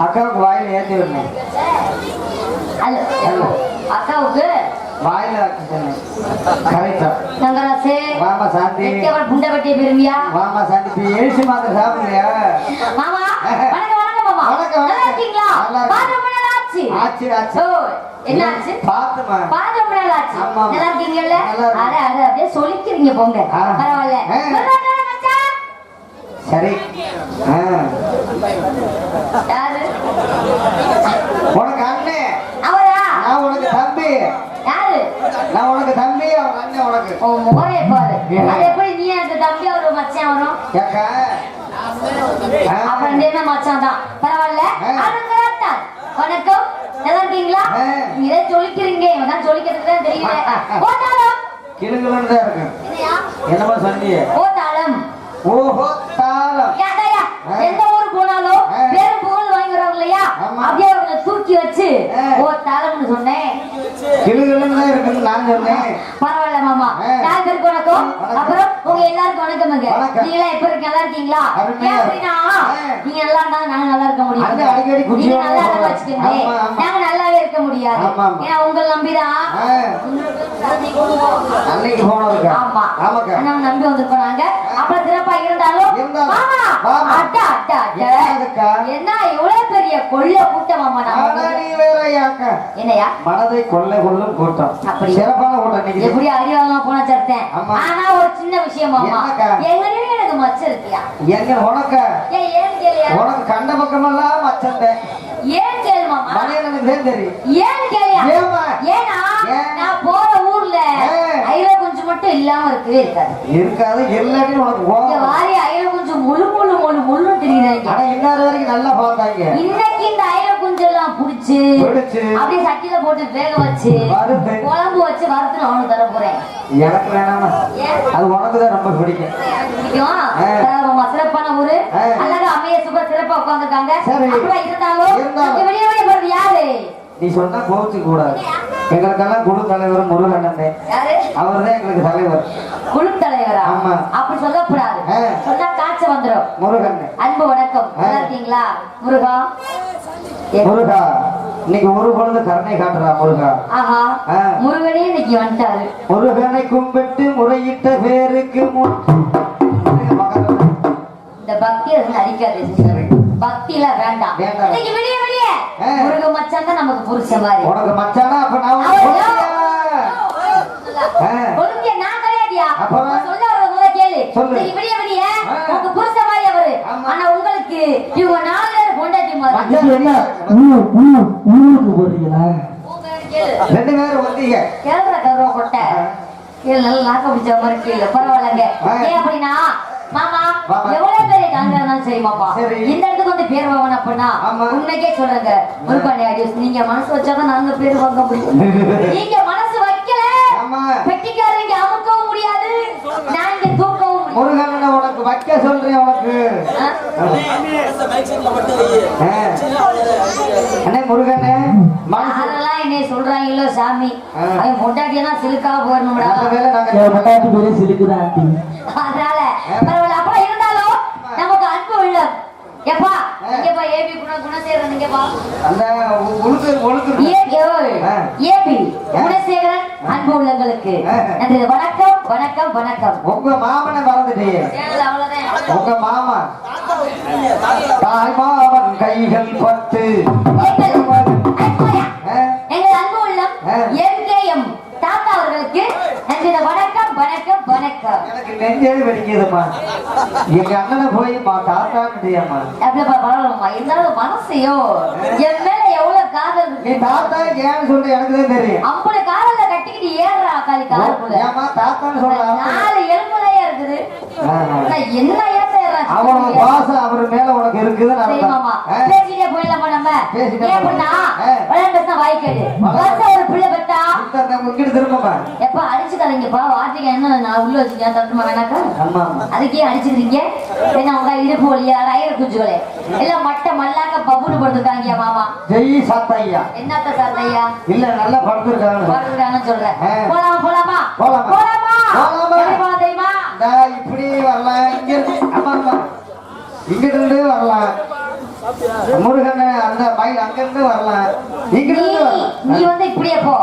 அக்காவுக்கு வாயில ஏற்றி விடணும். அக்காவுக்கு வாயில கரெக்டா வாமா சாந்தி புண்டை பெருமையா வாமா சாந்தி எழுச்சி மாத்திரம் சாப்பிடலையா மாமா? வணக்கம் மாமா. வணக்கம். நல்லா இருக்கீங்களா? ஆச்சு ஆச்சு. என்ன ஆச்சு? பாத்துமா பாதம் ஆச்சு. நல்லா இருக்கீங்கல்ல? அட அட அப்படியே சொல்லிக்கிறீங்க போங்க. பரவாயில்ல. சரி. யாரு உனக்கு அண்ணே? அவரா? நான் உனக்கு தம்பி. யாரு? நான் உனக்கு தம்பி, அவர் அண்ணன் உனக்கு. ஓ முகரே பாரு. அது எப்படி நீ எனக்கு தம்பி அவரு மச்சான் வரும்? கேக்கா அப்புறம் என்ன மச்சான் தான். பரவாயில்ல. அதுங்கறாத்தான். வணக்கம். நல்லா இருக்கீங்களா? நீங்களே சொல்லிக்கிறீங்க. இவன் சொல்லிக்கிறதுக்கு தான் தெரியல. ஓதாளம் கிளுகிளுன்னு தான் இருக்கு. என்னமா சொன்னீங்க? ஓதாளம். ஓஹோ தாளம். யாரையா எந்த ஊர் போனாலும் பேரும் புகழ் வாங்கி வர்றாங்க இல்லையா? அப்படியே அவங்களை தூக்கி வச்சு ஓ தாளம்னு சொன்னேன். கிளுகிளுன்னு தான் இருக்குன்னு நான் சொன்னேன். பரவாயில்ல மாமா. யார் பேருக்கு வணக்கம். அப்புறம் உங்க எல்லாருக்கும் வணக்கம்ங்க. நீங்க எல்லாம் எப்ப இருக்கீங்க? நல்லா இருக்கீங்களா? அப்படின்னா நீங்க நல்லா இருந்தா நாங்க நல்லா இருக்க முடியும். நீங்க நல்லா இருக்க வச்சுக்கோங்க. நாங்க நல்லாவே இருக்க முடியாது. ஏன்னா உங்களை நம்பிதான் அன்னைக்கு போனதுக்கு. ஆமா நாங்க நம்பி வந்திருக்கோம். நாங்க அப்புறம் சிறப்பா இருந்தாலும் என்ன இவ்வளவு பெரிய கொள்ள கூட்டம் மாமா? என்னையா மனதை கொள்ளை கொள்ளும் கூட்டம். அப்படி சிறப்பான கூட்டம். எப்படி அறிவாங்க போன சர்த்தேன். ஆனா ஒரு சின்ன விஷயம் மாமா, எங்க எனக்கு மச்சம் இருக்கியா? எங்க உனக்கு ஏன் கேளியா? உனக்கு கண்ட பக்கமெல்லாம் மச்சம். ஏன் கேளு மாமா? எனக்கு தெரியும். ஏன் கேளியா? ஏன்னா நான் போற ஊர்ல ஐரோ கொஞ்சம் மட்டும் இல்லாம இருக்கவே இருக்காது. எல்லாத்தையும் உனக்கு வாரி ஐரோ கொஞ்சம் முழு முழு முழு முழு தெரியுறாங்க. ஆனா இன்னொரு வரைக்கும் நல்லா பார்த்தாங்க. இன்னைக்கு இந்த ஐரோ கொஞ்சம் எல்லாம் புடிச்சு அப்படியே சட்டியில போட்டு வேக வச்சு குழம்பு வச்சு வறுத்து அவனுக்கு தர போறேன். எனக்கு வேணாமா? அது உனக்கு தான் ரொம்ப பிடிக்கும். சிறப்பான ஊரு அழகா அமைய சுப சிறப்பா உட்காந்துருக்காங்க. இருந்தாலும் வெளியே வெளியே போறது யாரு? நீ சொன்னா கோச்சு கூடாது. எங்களுக்கெல்லாம் குழு தலைவர் முருகன். அவர் தான் எங்களுக்கு தலைவர். குழு தலைவரா? ஆமா. அப்படி சொல்லக்கூடாது. சொன்னா காய்ச்ச வந்துடும். முருகன். அன்பு வணக்கம். நல்லா இருக்கீங்களா? முருகா முருகா இன்னைக்கு ஒரு பொழுது கருணை காட்டுறா முருகா. ஆஹா முருகனே இன்னைக்கு வந்துட்டாரு. முருகனை கும்பிட்டு முறையிட்ட பேருக்கு இந்த பக்தி அடிக்காது. பக்தியில வேண்டாம். இன்னைக்கு வெளியே வெளியே முருக மச்சான் தான் நமக்கு புருஷ மாதிரி. உனக்கு மச்சானா? அப்ப நான் ஒழுங்கிய நான் கிடையாதியா? சொல்ல வர கேளு. இன்னைக்கு வெளியே வெளியே உங்க புருஷ மாதிரி அவரு. ஆனா உங்களுக்கு இவங்க 4 பேர் பொண்டாட்டி மாதிரி. என்ன ஊருக்கு போறீங்களா? 2 பேரும் வந்தீங்க. கேள்ற கருவ கொட்டை நல்லா நாக்க பிடிச்ச மாதிரி கீழே. பரவாயில்லங்க. ஏன் அப்படின்னா மாமா எவ்வளவு பெரிய காங்கிரஸ் சரி மாமா இந்த இடத்துக்கு வந்து பேர் வாங்கணும் அப்படின்னா உண்மைக்கே சொல்றேங்க. நீங்க மனசு வச்சாதான் நாங்க பேர் வாங்க முடியும். நீங்க மனசு வைக்கல பெட்டிக்காரங்க அமுக்கவும் முடியாது, நாங்க தூக்கவும் முடியாது. முருகன் உனக்கு வைக்க சொல்றேன். உனக்கு அண்ணே முருகனே யாரெல்லாம் என்னை சொல்றாங்களோ சாமி அவன் பொண்டாட்டியெல்லாம் சிலுக்காக போயிடணும்டா. அதனால பரவாயில்ல. அப்புறம் இருந்தாலும் நமக்கு அன்பு உள்ள எப்பா இங்கப்பா ஏபி குணசேகரன் இங்கப்பா ஏபி குணசேகரன் அன்பு உள்ளங்களுக்கு நன்றி. வணக்கம் வணக்கம் வணக்கம். உங்க மாமனை மறந்துட்டீங்க. அவ்வளவுதான் உங்க மாமா தாய் மாமன் கைகள் பட்டு எங்கள் அன்பு உள்ளம் எம்கேஎம் தாத்தா அவர்களுக்கு நன்றி. வணக்கம் வணக்கம் வணக்கம். எனக்கு நெஞ்சே வெடிக்குதுமா. எங்க அண்ணனை போய் தாத்தான்னுட்டியம்மா. பரவாயில்லம்மா. இருந்தாலும் மனசையோ என் மேல எவ்வளவு காதல். என் தாத்தா ஏன்னு சொல்ற எனக்கு தான் தெரியும். அப்படி காதல கட்டி தூக்கிட்டு ஏறுறா காலி காலுக்குள்ள. ஏமா தாத்தான்னு சொல்றாங்க. 4 எலும்புலையா இருக்குது. என்ன ஏத்த ஏறா? அவனோட பாசம் அவர் மேல உனக்கு இருக்குதுன்னு அர்த்தம். பேசிட்டே போயிடலாமா நம்ம? ஏப்பா விளையாண்டு வாய்க்காது. வருஷம் ஒரு பிள்ளை பெத்தா உங்ககிட்ட திரும்பமா எப்ப அடிச்சுக்காதீங்கப்பா. வார்த்தைக்கு என்ன நான் உள்ள வச்சுக்கேன் தட்டுமா வேணாக்கா? அதுக்கே அடிச்சுக்கிறீங்க. என்ன உங்க இடுப்பு வழியா ரயிறு குஞ்சுகளே எல்லாம் மட்டை மல்லாக்க பப்புன்னு படுத்துருக்காங்க மாமா. ஜெய் சாத்தையா. என்னத்த சாத்தையா? இல்ல நல்லா படுத்துருக்காங்கன்னு சொல்றேன். போலாமா போலாமா போலாமா போலாமா போலாமா தெரியுமா? இப்படி வரலாம், இங்க ஆமா ஆமா இங்கிட்டு இருந்து வரலாம். முருகன் அந்த மயில் அங்க இருந்து வரலாம். நீ வந்து இப்படியே போ,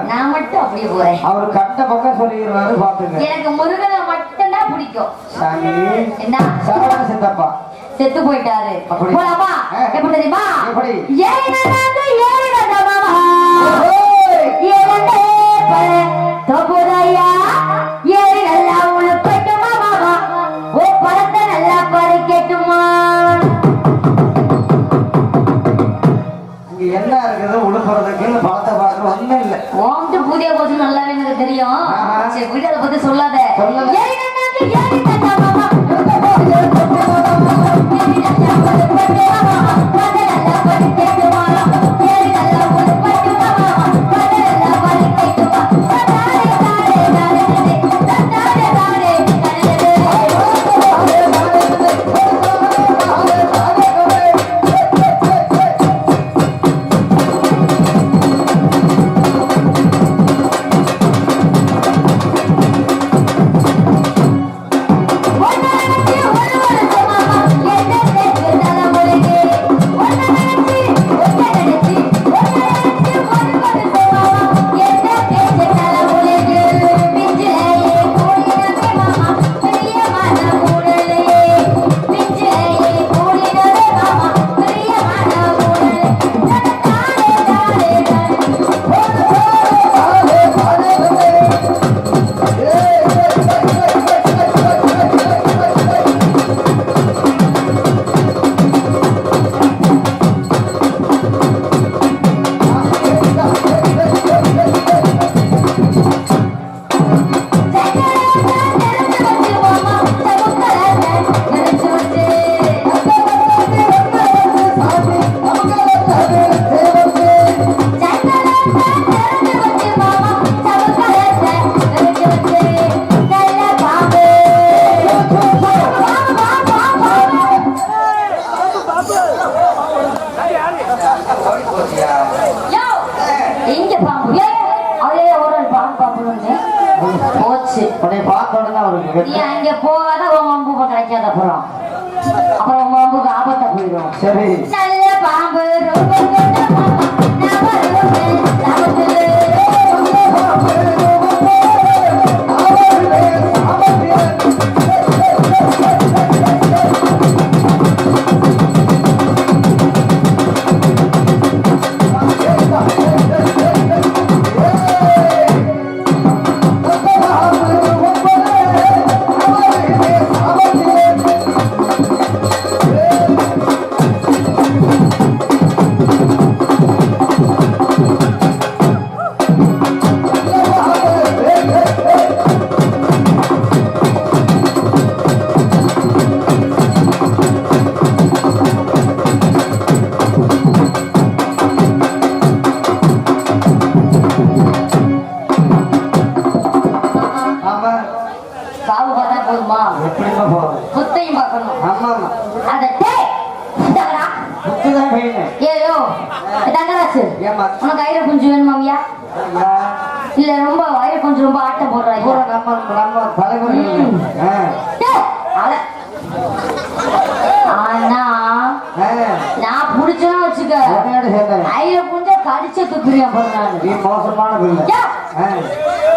நான் மட்டும் அப்படியே போறேன். அவர் கட்ட பக்கம் சொல்லிடுவாரு பாத்துங்க. எனக்கு முருகனை மட்டும் தான் பிடிக்கும். சாமி என்ன சரவண சித்தப்பா செத்து போயிட்டாரு. போலாமா? எப்படி தெரியுமா? எப்படி? தோப்புதையா ஏறி நல்லா உழுப்பட்டுமா மாமா, ஓ பழத்தை நல்லா பறிக்கட்டுமா. இங்க என்ன இருக்குது உழுப்புறதுக்கு பழத்தை பார்க்கறது ஒண்ணும் இல்ல. ஓம்ட்டு பூதியா போச்சு நல்லாவே எனக்கு தெரியும். சரி வீடு அதை பத்தி சொல்லாத. அங்க போகாத உன் கிடைக்காத அப்புறம் உன் ஆபத்தை போயிடும். சரி நல்ல பாம்பு புத்தையும் பார்க்கணும். ஏயோ தங்கராசு உனக்கு ஐர குஞ்சு வேணுமாவியா? இல்ல ரொம்ப வயிறு கொஞ்சம் ரொம்ப ஆட்டம் போடுறாங்க. ஆனா நான் புடிச்சா வச்சுக்க ஐர குஞ்ச கடிச்ச துப்பிரியா போடுறாங்க. மோசமான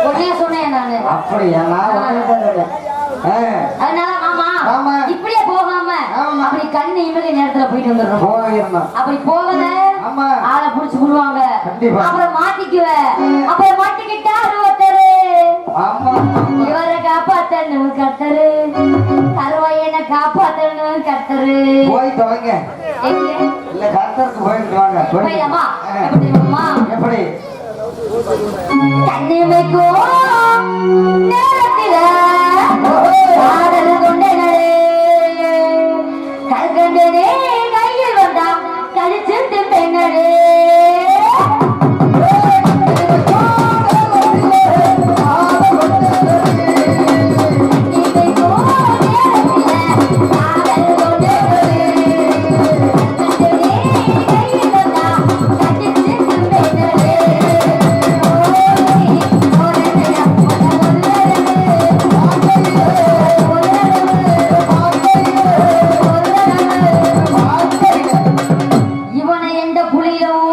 உடனே சொன்னேன் நானு. அப்படியா? அதனால மாமா இப்படியே போகாம அப்படி கண்ணு இமலி நேரத்துல போயிட்டு வந்துடுறோம். அப்படி போகல ஆளை புடிச்சு விடுவாங்க. அப்புறம் மாட்டிக்குவ. அப்புறம் மாட்டிக்கிட்டா அருவத்தரு இவரை காப்பாத்தணும் கத்தரு, கருவாயனை காப்பாத்தணும் கத்தரு. போய் தொலைங்க. இல்ல கத்தருக்கு போயிட்டு வாங்க. போயிடலாமா? எப்படி எப்படி கண்ணிமைக்கும் நேரத்தில காதல் கொண்டனே கல்கண்டனே கையில் வந்தா கழிச்சு பெண்ணடே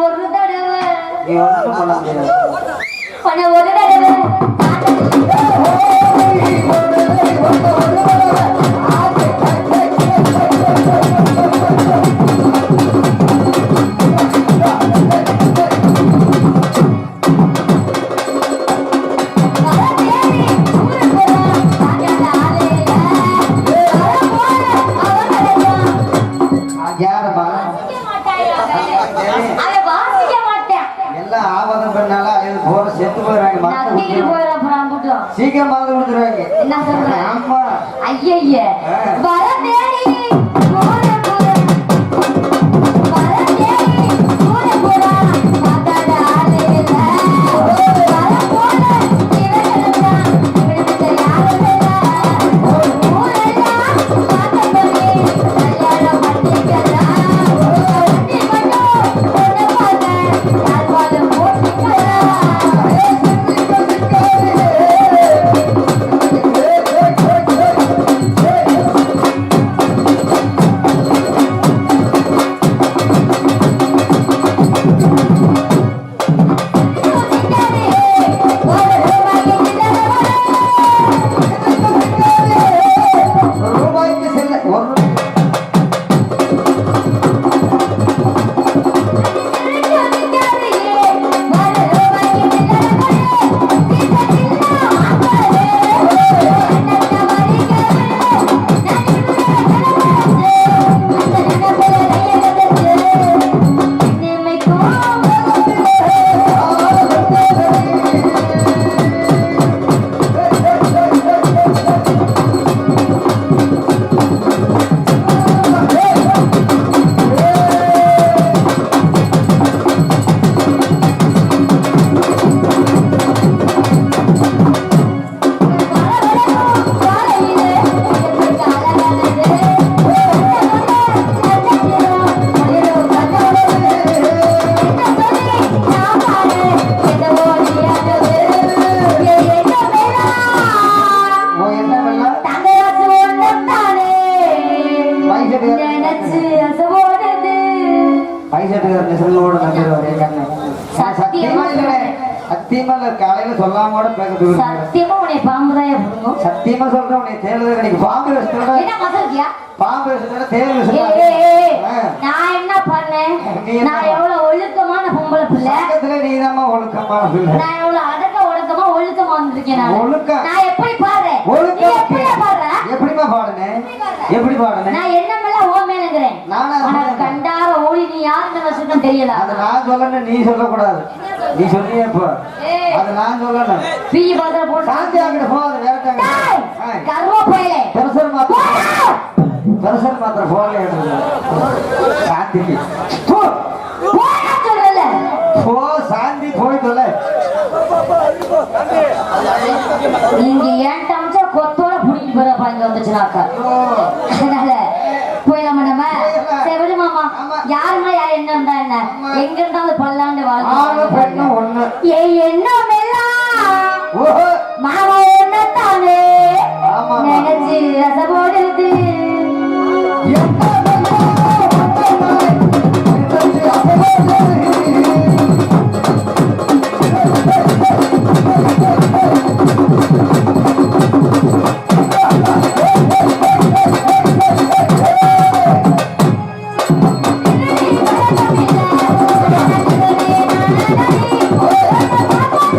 ஒரு தடவை சீக்கிரம் மறந்து கொடுத்துருவாங்க. என்ன சொல்ற? ஆமா. ஐயய்ய வர தேடி காலையில சொல்லாம கூட பேசுறது. சத்தியமா உன்னை பாம்புதான் புடுங்கும். சத்தியமா சொல்றேன் உன்னை தேர்தல் கிடைக்கு பாம்பு விஷயத்தோட என்ன மசல்கியா பாம்பு விஷயத்தோட தேர்தல் விஷயம். நான் என்ன பண்ணேன்? நான் எவ்வளவு ஒழுக்கமான பொம்பளை பிள்ளை. நீதாம்மா ஒழுக்கமான பிள்ளை. நான் எவ்வளவு அடக்க ஒழுக்கமா வந்திருக்கேன். நான் எப்படி பாடுறேன்? எப்படிமா பாடுனேன்? எப்படி பாடுனேன்? நான் என்னமெல்லாம் ஓ மேலங்கிறேன். கண்டார ஓடி நீ யாருன்னு வச்சுதான் தெரியல. அது நான் சொல்லணும், நீ சொல்லக்கூடாது. நீ சொல்லியே போ. அது நான் சொல்லணும். பிஜி பாத்திர போட்டு சாந்தி ஆகிட்டு போ. அது வேட்டாங்க கர்வ போயிலே பெருசர் மாத்திர போகல சாந்திக்கு சொல்றல போ. சாந்தி போய் சொல்ல. நீங்க ஏன் அம்சா கொத்தோட புடிக்கிட்டு போறப்பா இங்க வந்துச்சுனாக்கா. அதனால போயிடலாமா நம்ம? சரி விடு மாமா. யாருமா யார் என்ன இருந்தா என்ன, எங்க இருந்தாலும் பல்லாண்டு வாழ்க்கை ஒண்ணு. எண்ணம் எல்லாம் மாமா ஒண்ணத்தானே நினைச்சு ரசப்போடுது. Oh,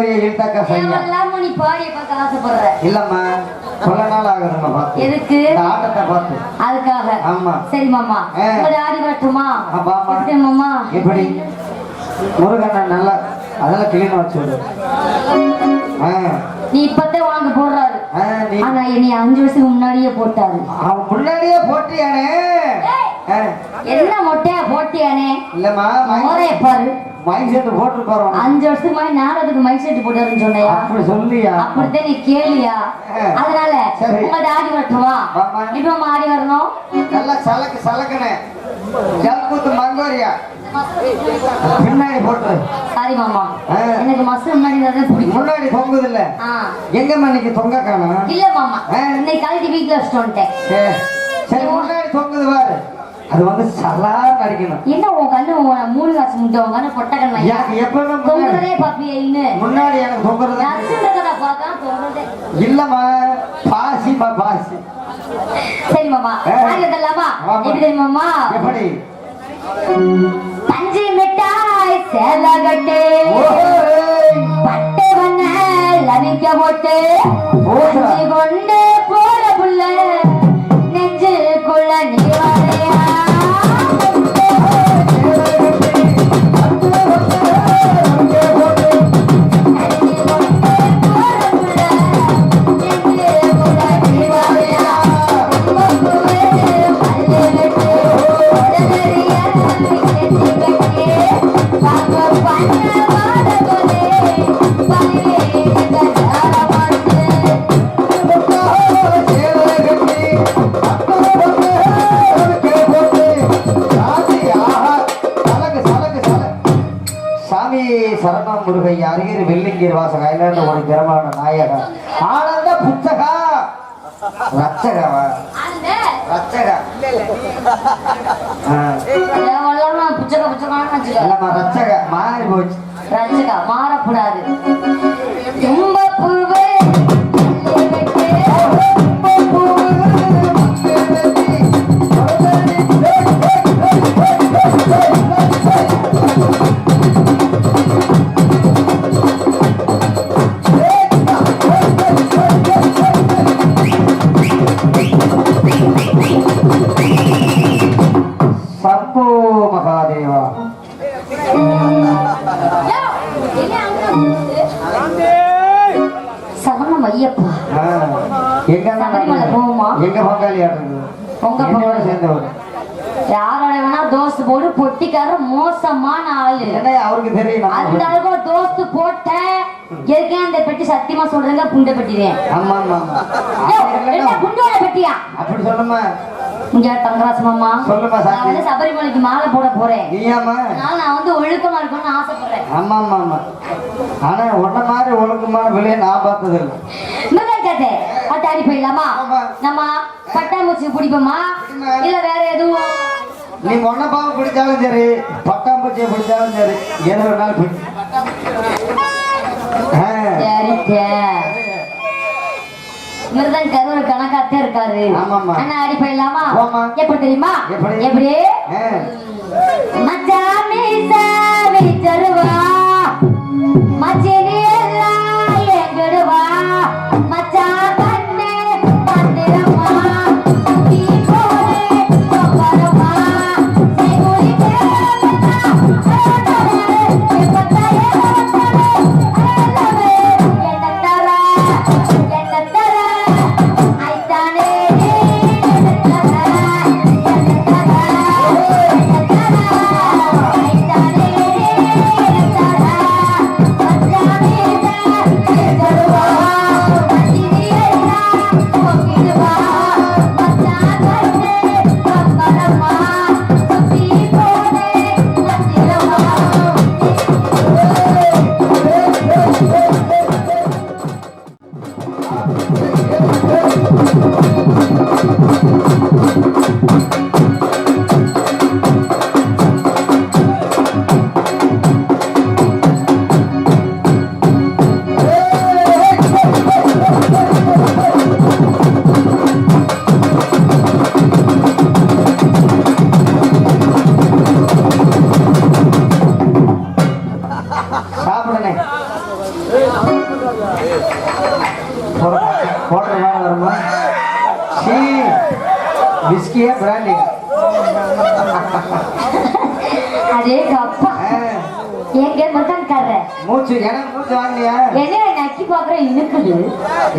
முன்னாடியே இழுத்தாக்கா சரியா எல்லாம் நீ பாடிய பார்க்க ஆசைப்படுற இல்லம்மா சொல்ல நாள் ஆகுதும்மா பார்த்து எதுக்கு இந்த ஆட்டத்தை பார்த்து அதுக்காக ஆமா சரி மாமா உங்களை ஆடி வரட்டுமா மாமா எப்படி முருகண்ணா நல்லா அதெல்லாம் கிளீனா வச்சு விடு நீ இப்பத்தே உனக்கு போடுறாரு ஆனா என்னை 5 வருஷத்துக்கு முன்னாடியே போட்டாரு அவன் முன்னாடியே போட்டியானே என்ன மொட்டையா போட்டியானே இல்லம்மா ஒரே பாரு மைக் செட் போட்டு போறோம் 5 வருஷத்துக்கு முன்னாடி நாடகத்துக்கு மைக் செட் போட்டாருன்னு சொன்னையா அப்படி சொல்லியா அப்படித்தான் நீ கேளியா அதனால உங்க ஆடி வரட்டுமா இப்ப ஆடி வரணும் நல்லா சலக்கனே ஜல்குத்து மங்கோரியா பின்னாடி போட்டு சாரி மாமா எனக்கு மசு முன்னாடி தான் பிடிக்கும் முன்னாடி தொங்குது இல்ல எங்கம்மா இன்னைக்கு தொங்க காணோம் இல்ல மாமா இன்னைக்கு கழட்டி வீட்டுல வச்சுட்டு வந்துட்டேன் சரி முன்னாடி தொங்குது பாரு அது வந்து சலார் அடிக்கணும் என்ன உன் கண்ணு 3 காசு முட்டை உங்க கண்ணு பொட்ட கண்ணா எப்பவும் தொங்குறதே பாப்பியா இன்னும் முன்னாடி எனக்கு தொங்குறது நச்சுன்றத பார்த்தா தொங்குறதே இல்லம்மா பாசி சரி மாமா ஆடி வந்துடலாமா எப்படி தெரியுமாமா எப்படி பஞ்சு மிட்டாய் சேலகட்டு பட்டு வண்ண லவிக்க போட்டு கொண்டு போற புள்ள நெஞ்சுக்குள்ள நீ வரையா சரணம் முருகையா அருகில் வெள்ளிங்கீர் வாசக ஐலாண்டு ஒரு திறமான நாயகா ஆனந்த புத்தகா ரச்சகவா ரச்சகா ரச்சக மாறி போச்சு ரச்சகா மாறக்கூடாது சம்போ மகாதேவா சரணம் ஐயப்பா எங்க பங்காளி உங்க சேர்ந்தவர் யாரோட வேணா தோஸ்து போட்டு பொட்டிக்கார மோசமான ஆளு அவருக்கு தெரியும் அந்த அளவுக்கு தோஸ்து போட்ட எதுக்கே அந்த பெட்டி சத்தியமா சொல்றதுங்க புண்டை பெட்டிதான் ஆமா ஆமா புண்டோட பெட்டியா அப்படி சொல்லுமா இங்க தங்கராஜ் மாமா சொல்லுமா நான் வந்து சபரிமலைக்கு மாலை போட போறேன் நீயாமா நான் வந்து ஒழுக்கமா இருக்கணும்னு ஆசைப்படுறேன் ஆமா ஆமா ஆமா ஆனா உன்ன மாதிரி ஒழுக்கமான விலையை நான் பார்த்தது இல்லை மிருகத்தை அட்டாடி போயிடலாமா நம்ம பட்டாம்பூச்சி பிடிப்போமா இல்ல வேற எதுவும் நீ மொன்னப்பாவை பிடிச்சாலும் சரி பட்டாம்பூச்சியை பிடிச்சாலும் சரி ஏதோ ஒரு நாள் பிடி மிருதன் கருவர் கணக்காத்தே இருக்காரு அண்ணா ஆடி போயிடலாமா எப்படி தெரியுமா எப்படி மச்சாமி சாமி தருவா மச்சினி எல்லாம் எங்கடுவா மச்சா கண்ணே மந்திரமா நீ போரே பரமா செய்குடி போடுற மாதிரி வருமா? சீ விஸ்கியா பிராண்டி? அதே அப்பா எங்க மக்கான்காரர மூச்சு எனக்கு மூச்சு வாங்கலையா? என்ன நக்கி பாக்குறேன் இனுக்குது.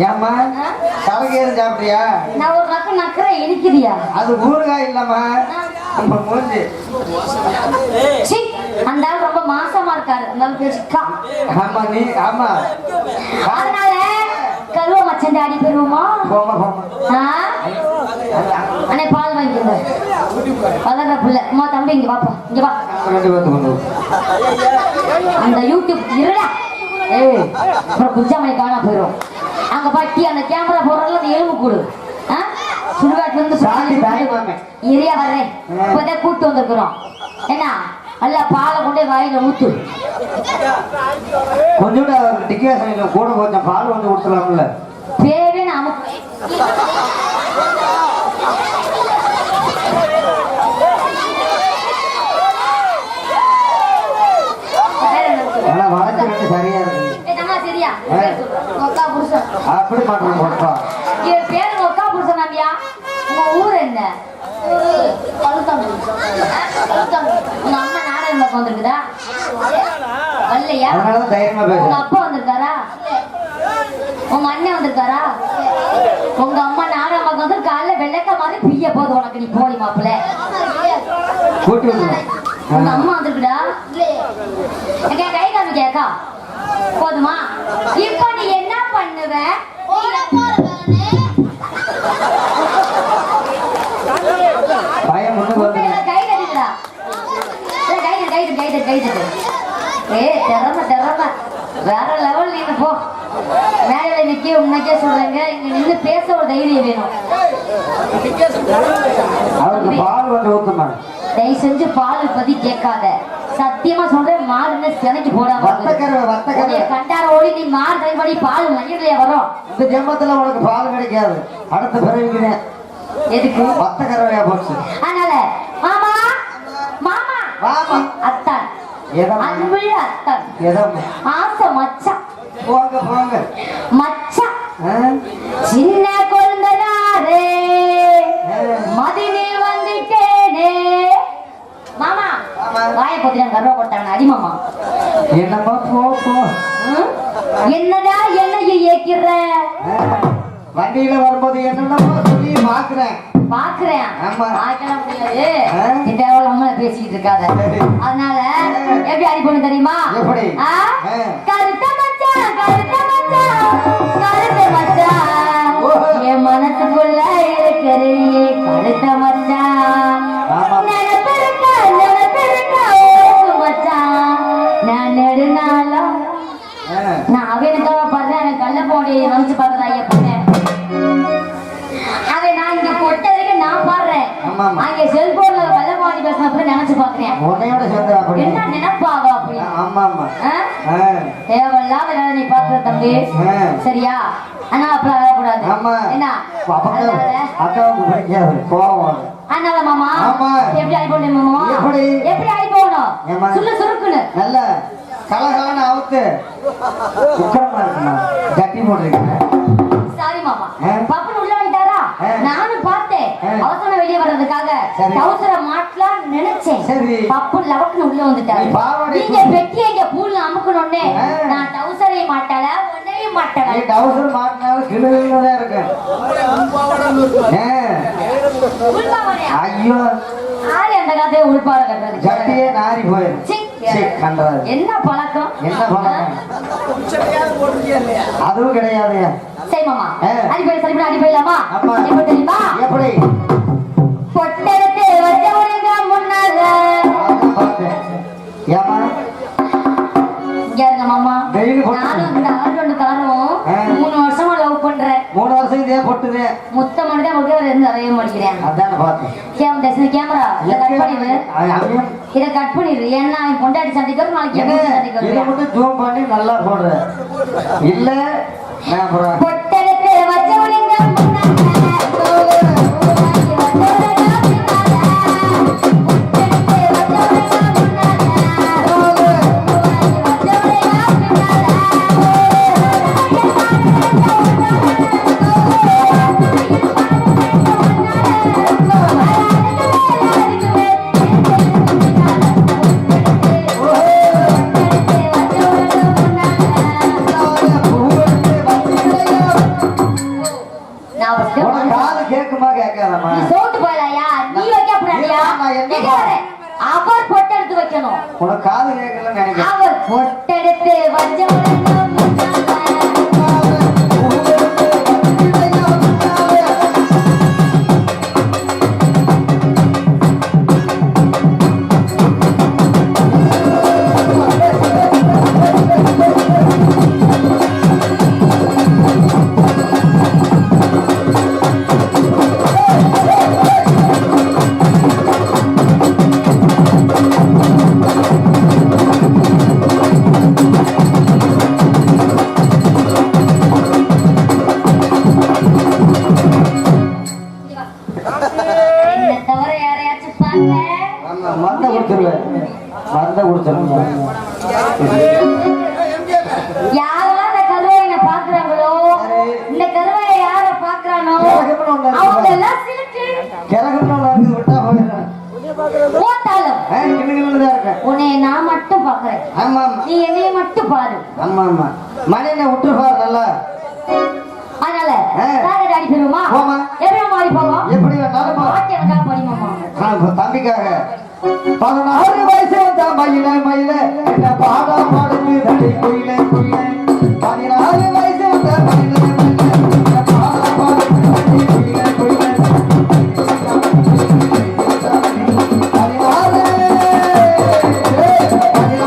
ஏம்மா தலைகேறு சாப்பிட்டியா? நான் ஒரு பக்கம் நக்கறேன் இனிக்குதியா? அது ஊறுகாய் இல்லம்மா, நம்ம மூஞ்சி. சீ, அந்த ஆள் ரொம்ப மாசமா இருக்காரு. அந்த ஆள் பேசிக்கா. ஆமா நீ ஆமா. அதனால கருவ மச்சண்ட அடி பெறுவோமா? போமா போமா. அண்ணே பால் வாங்கிக்கோங்க. வளர்ற பிள்ளை. அம்மா தம்பி இங்க வாப்பா, இங்க வா. அந்த யூடியூப் இருடா. ஏய் அப்புறம் குஞ்சாமணி காணா போயிடும். அங்க பாட்டி அந்த கேமரா போடுறதுல அந்த எலும்பு கூடு சுடுகாட்டுல இருந்து இரியா வர்றேன். இப்பதான் கூட்டு வந்திருக்கிறோம். என்ன அல்ல பாலை கொண்டே வாயில ஊத்து. கொஞ்சம் டிக்கேஷன் கூட கொஞ்சம் பால் வந்து கொடுத்துலாம்ல. பேரே நமக்கு சரியா இருக்கு. சரியா அப்படி மாட்டோம். என் பேரு ஒக்கா புருஷன் நம்பியா. உங்க ஊர் என்ன? உங்க அம்மா நாடகம் பார்க்க வந்திருக்குதா? வரலையா? உங்க அப்பா வந்திருக்காரா? உங்க அண்ணன் வந்திருக்காரா? உங்க அம்மா நாடகம் பார்க்க வந்து காலைல வெள்ளக்க மாதிரி பிய்ய போது உனக்கு. நீ போடி மாப்பிள்ள. உங்க அம்மா வந்திருக்குடா. கை காமிக்கா போதுமா? இப்ப நீ என்ன பண்ணுவ? வேற லெவல் நீங்க போ. மேல நிக்க உனக்கே சொல்றேங்க. இங்க நின்று பேச ஒரு தைரியம் வேணும். தயவு செஞ்சு பால் பத்தி கேட்காத. சத்தியமா சொல்றேன், மாடுன்னு சினைக்கு போடாம கண்டார ஓடி நீ மாடு கைப்படி பால் மண்ணிலையா வரும். இந்த ஜென்மத்துல உனக்கு பால் கிடைக்காது. அடுத்த பிறவிக்குதான். எதுக்கு? வத்த கரவையா போச்சு. அதனால மாமா மாமா மாமா அத்தான் அன்புள்ள அத்தான் ஆசை மச்சான். போங்க போங்க மச்சான் சின்ன குழந்தையாரே மதினே வந்துட்டேனே. மாமா வாய பத்தினா கர்வ போட்டாங்க அடி மாமா. என்னப்பா போ போ. என்னடா என்னைய ஏக்கிற? வண்டியில வரும்போது என்னென்னமோ சொல்லி பாக்குறேன். பார்க்கலாம் முடியாது. இந்த அம்மா பேசிக்கிட்டு இருக்காத. அதனால எப்படி அடி பண்ணு தெரியுமா? கருத்த மச்சான் கருத்த மச்சான் கருத்த மச்சான் என் மனசுக்குள்ள இருக்கிறே கருத்த மச்சான். நினைப்பிருக்க மச்சான் நான் நெடுநாளும் நான் அவனுக்காக பாடுறேன். அவன் கல்ல போடி வந்து பாக்குறா எப்படி அவன் நான் இங்க பொட்ட வரைக்கும் நான் பாடுறேன். அங்க செல்போன்ல கல்ல போடி பேசினப்ப நினைச்சு பாக்குறேன். என்ன நினைப்பாவா அப்படி? தேவையில்லாத வேலை நீ பாக்குற தம்பி. சரியா? ஆனா அப்படி வரக்கூடாது. என்ன அதனால மாமா எப்படி அடி போடணும்? மாமா எப்படி அடி போகணும்? சொல்லு சுருக்குன்னு நல்ல கலகலன்னு அவுத்து உக்கரமா இருக்குமா கட்டி போடுறீங்க. சாரி மாமா. பப்புன்னு உள்ள வந்துட்டாரா? நானும் பார்த்தேன். அவசரம் வெளியே வர்றதுக்காக டவுசரை மாட்டலாம் நினைச்சேன். பப்பு லவக்குன்னு உள்ள வந்துட்டாரு. நீங்க பெட்டி எங்க பூல்ல அமுக்கணும்னே நான் டவுசரை மாட்டல ஒன்னையும் மாட்டல. டவுசர் மாட்டினாலும் கிளுதான் இருக்கு. ஐயோ ஆறு அந்த கதையை உள்பாட கட்டுறது ஜட்டியே நாரி போயிரு. என்ன பழக்கம்? என்ன பழக்கம்? அதுவும் கிடையாது. சரி மாமா அடிப்படை சரி அடி போயிடலாமா? எப்படி தெரியுமா? எப்படி பொட்டெடுத்து வச்ச உனக்கு முன்னால ஏமா இங்க இருங்க மாமா. நானும் இந்த ஆண்டோண்டு காரும் 3 வருஷமா லவ் பண்றேன். 3 வருஷம் இதே பொட்டுது. முத்த மணிதான் முடியாது நிறைய மாட்டேங்கிறேன். அதான் பார்த்தேன். கேமரா இதை கட் பண்ணிடு. இதை கட் பண்ணிடு. ஏன்னா அவன் பொண்டாட்டி சண்டைக்கு நாளைக்கு இதை மட்டும் ஜூம் பண்ணி நல்லா போடுற இல்ல பொட்டெடுத்து வச்சவனுங்க கேட்காதம்மா. நீ சோத்து போயலையா நீ வைக்க கூடாதியா நான் என்ன எங்க வர? அவர் பொட்டெடுத்து வைக்கணும். உனக்கு காது கேட்கலன்னு நினைக்கிறேன். அவர் பொட்டெடுத்து வச்சவனுக்கு யாரெல்லாம் இந்த கருவாயினை பாக்குறாங்களோ இந்த கருவாயை யார பாக்குறானோ அவங்க எல்லாம் சிரிச்சு போட்டாலும் உன்னை நான் மட்டும் பாக்குறேன். நீ என்னைய மட்டும் பாரு. மணியை விட்டு பாரு நல்லா. அதனால ராகடி அடி பெறுமா எப்படி மாறி போவோம் எப்படி வேணாலும் படிமாமா தம்பிக்காக 16 வயசு வந்தா மயில மயில என்ன பாடா பாடுது தடி குயில குயில 16 வயசு வந்தா மயில மயில என்ன பாடா பாடுது தடி குயில குயில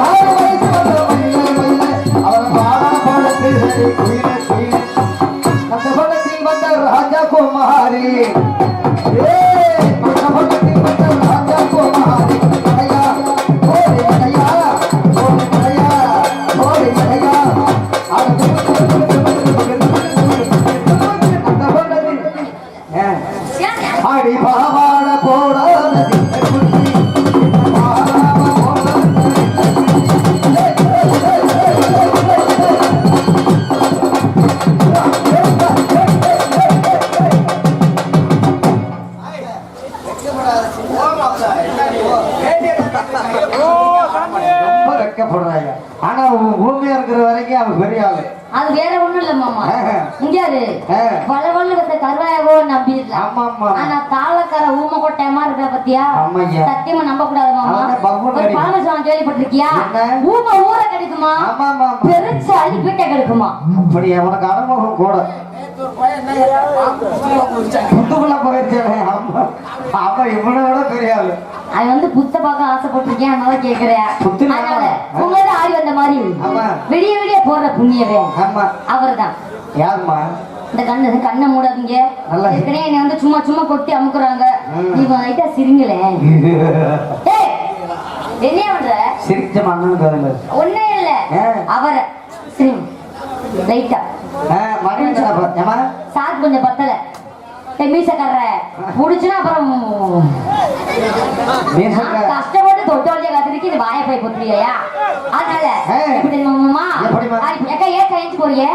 16 வயசு வந்தா மயில மயில அவன் பாடா பாடுது தடி குயில குயில அந்த படத்தில் வந்த ராஜா குமாரி ஆனா ஊமையா இருக்கிற வரைக்கும் அவன் பெரிய ஆளு. அது வேற ஒண்ணும் இல்ல மாமா. இங்காரு வளவள்ளு வந்த கருவாயவோ நம்பிடலாம். ஆனா தாளக்கார ஊமை கொட்டையமா இருக்கிற பத்தியா சத்தியமா நம்ப கூடாது மாமா. ஒரு பழமசாமி கேள்விப்பட்டிருக்கியா? ஊமை ஊற கிடைக்குமா பெருச்சு அள்ளி வீட்டை கிடைக்குமா? அப்படி உனக்கு அனுபவம் கூட புத்துக்குள்ள போயிருச்சேன். அவன் இவனோட பெரிய ஆளு. அது வந்து புத்த பார்க்க ஆசைப்பட்டிருக்கேன். அதனால கேக்குறேன். உங்களோட ஆடி வந்த மாதிரி விடிய விடிய போற புண்ணியவே அவர் தான். யாருமா? இந்த கண்ணை மூடாதீங்க. ஏற்கனவே என்னை வந்து சும்மா சும்மா கொட்டி அமுக்குறாங்க. நீங்க லைட்டா சிரிங்களே. என்ன பண்ற? சிரிச்ச மண்ணு ஒன்னே இல்ல அவரை சிரிங்க லைட்டா. சாக்கு கொஞ்சம் பத்தல மீசக்கார புடிச்சுன்னா அப்புறம் கஷ்டப்பட்டு தொட்டோலிய கத்திரிக்கு இது வாய போய் பொத்துறியா? அதனால ஏக்கா ஏன் கழிச்சு போறிய?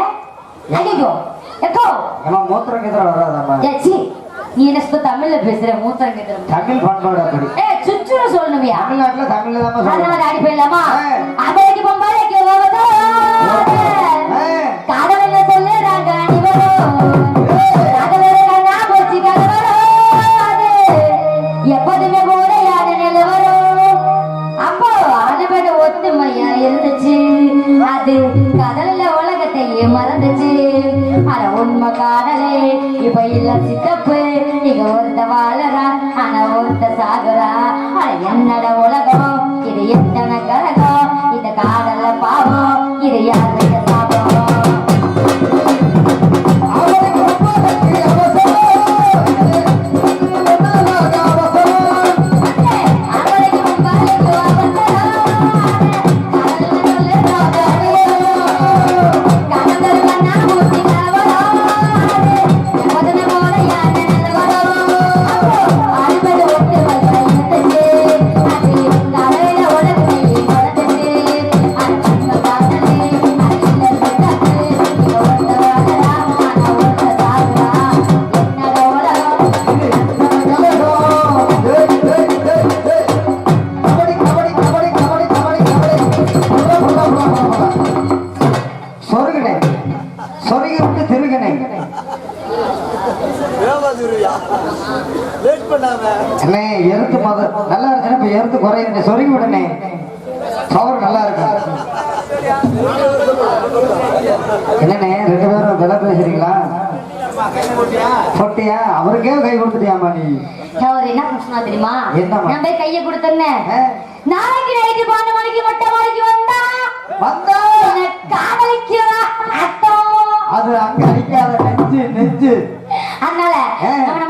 ஐயோ எக்கோ மூத்திரம் கிட்ட வராதா? நீ என்ன சுத்த தமிழ்ல பேசுற? மூத்திரம் கிட்ட தமிழ் பண்பாடு அப்படி சுற்றுல சொல்லணுமியா? தமிழ்நாட்டுல தமிழ்ல தான் அதனால அடி போயிடலாமா? அமெரிக்க பொம்பாலைக்கு கடவுள சொல்லுறாங்க எப்போதுமே போல யார நிலவரும். அப்போ அனுபவ ஒத்துமையா இருந்துச்சு. அது கடல்ல உலகத்தையே மறந்துச்சு. அட உண்மை காதலே இப்ப இல்ல சித்தப்பு. நீங்க ஒருத்த வாழறா ஆனா ஒருத்த சாகுறா. அட என்னட உலகம் இது எத்தனை கரகம். இந்த காதல்ல பாவம் இது யாருடைய சாபம். அண்ணே எருத்து மத நல்லா இருக்குன்னா இப்ப எருத்து குறையுது சொருகி விடனே பவர் நல்லா இருக்கு என்னண்ணே 2 பேரும் விலை பேசுறீங்களா போட்டியா அவருக்கே கை கொடுத்துட்டியாமா நீ அவர் என்ன பிரச்சனை தெரியுமா என்னம்மா? நான் போய் கையை கொடுத்தேன் நாளைக்கு நைட்டு 12 மணிக்கு மொட்டை மாடிக்கு வந்தா என்னை காதலிக்கிறா அத்தோ அது அங்க அடிக்காத நெஞ்சு அதனால அவனை